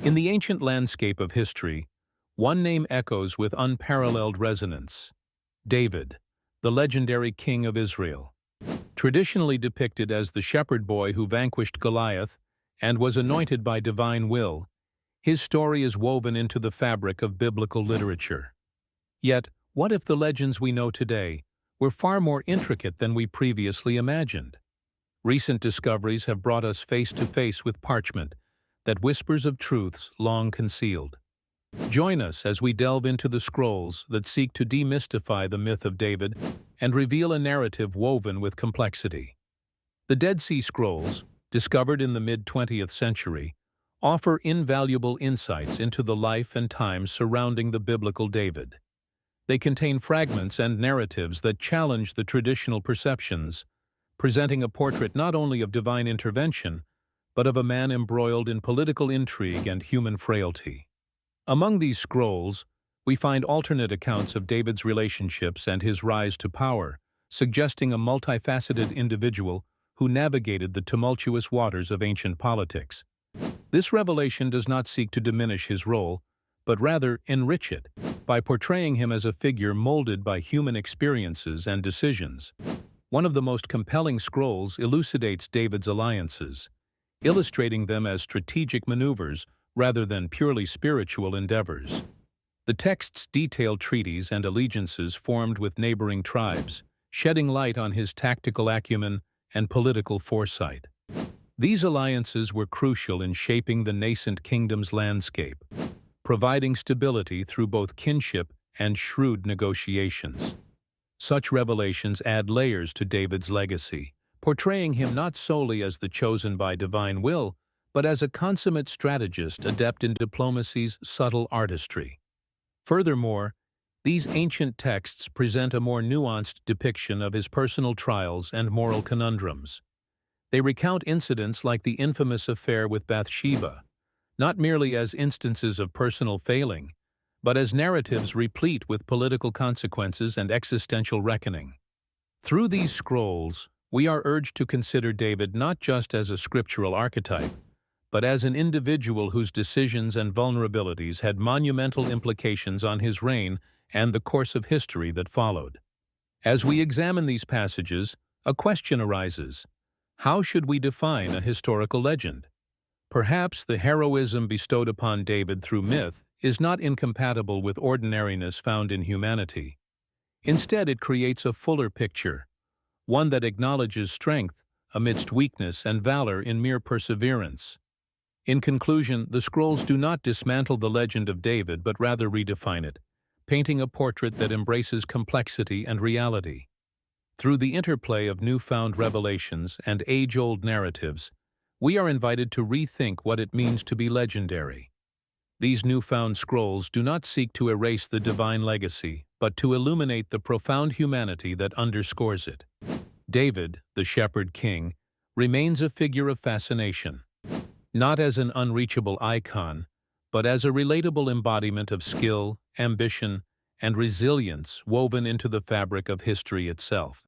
In the ancient landscape of history, one name echoes with unparalleled resonance: David, the legendary king of Israel. Traditionally depicted as the shepherd boy who vanquished Goliath and was anointed by divine will, his story is woven into the fabric of biblical literature. Yet, what if the legends we know today were far more intricate than we previously imagined? Recent discoveries have brought us face to face with parchment that whispers of truths long concealed. Join us as we delve into the scrolls that seek to demystify the myth of David and reveal a narrative woven with complexity. The Dead Sea Scrolls, discovered in the mid-20th century, offer invaluable insights into the life and times surrounding the biblical David. They contain fragments and narratives that challenge the traditional perceptions, presenting a portrait not only of divine intervention, but of a man embroiled in political intrigue and human frailty. Among these scrolls, we find alternate accounts of David's relationships and his rise to power, suggesting a multifaceted individual who navigated the tumultuous waters of ancient politics. This revelation does not seek to diminish his role, but rather enrich it by portraying him as a figure molded by human experiences and decisions. One of the most compelling scrolls elucidates David's alliances, illustrating them as strategic maneuvers rather than purely spiritual endeavors. The texts detail treaties and allegiances formed with neighboring tribes, shedding light on his tactical acumen and political foresight. These alliances were crucial in shaping the nascent kingdom's landscape, providing stability through both kinship and shrewd negotiations. Such revelations add layers to David's legacy, portraying him not solely as the chosen by divine will, but as a consummate strategist adept in diplomacy's subtle artistry. Furthermore, these ancient texts present a more nuanced depiction of his personal trials and moral conundrums. They recount incidents like the infamous affair with Bathsheba, not merely as instances of personal failing, but as narratives replete with political consequences and existential reckoning. Through these scrolls, we are urged to consider David not just as a scriptural archetype, but as an individual whose decisions and vulnerabilities had monumental implications on his reign and the course of history that followed. As we examine these passages, a question arises: how should we define a historical legend? Perhaps the heroism bestowed upon David through myth is not incompatible with ordinariness found in humanity. Instead, it creates a fuller picture, one that acknowledges strength amidst weakness and valor in mere perseverance. In conclusion, the scrolls do not dismantle the legend of David but rather redefine it, painting a portrait that embraces complexity and reality. Through the interplay of newfound revelations and age-old narratives, we are invited to rethink what it means to be legendary. These newfound scrolls do not seek to erase the divine legacy, but to illuminate the profound humanity that underscores it. David, the shepherd king, remains a figure of fascination, not as an unreachable icon, but as a relatable embodiment of skill, ambition, and resilience woven into the fabric of history itself.